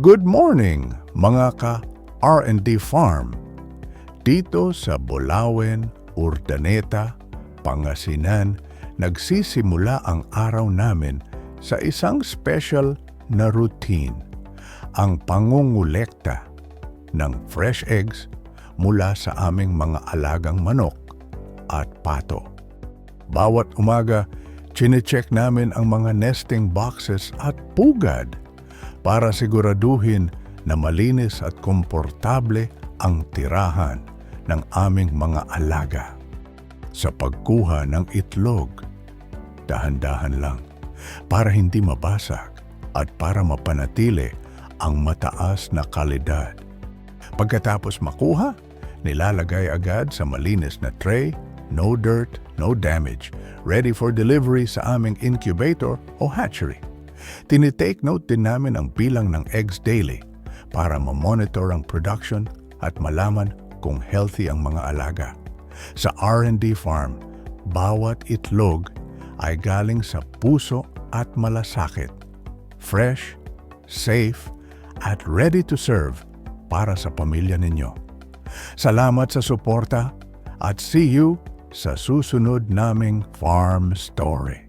Good morning mga ka-R&D Farm. Dito sa Bulawen, Urdaneta, Pangasinan, nagsisimula ang araw namin sa isang special na routine. Ang pangungulekta ng fresh eggs mula sa aming mga alagang manok at pato. Bawat umaga, chinecheck namin ang mga nesting boxes at pugad para siguraduhin na malinis at komportable ang tirahan ng aming mga alaga. Sa pagkuha ng itlog, dahan-dahan lang para hindi mabasag at para mapanatili ang mataas na kalidad. Pagkatapos makuha, nilalagay agad sa malinis na tray, no dirt, no damage, ready for delivery sa aming incubator o hatchery. Tinitake note din namin ang bilang ng eggs daily para ma-monitor ang production at malaman kung healthy ang mga alaga. Sa R&D Farm, bawat itlog ay galing sa puso at malasakit, fresh, safe, at ready to serve para sa pamilya ninyo. Salamat sa suporta at see you sa susunod naming farm story.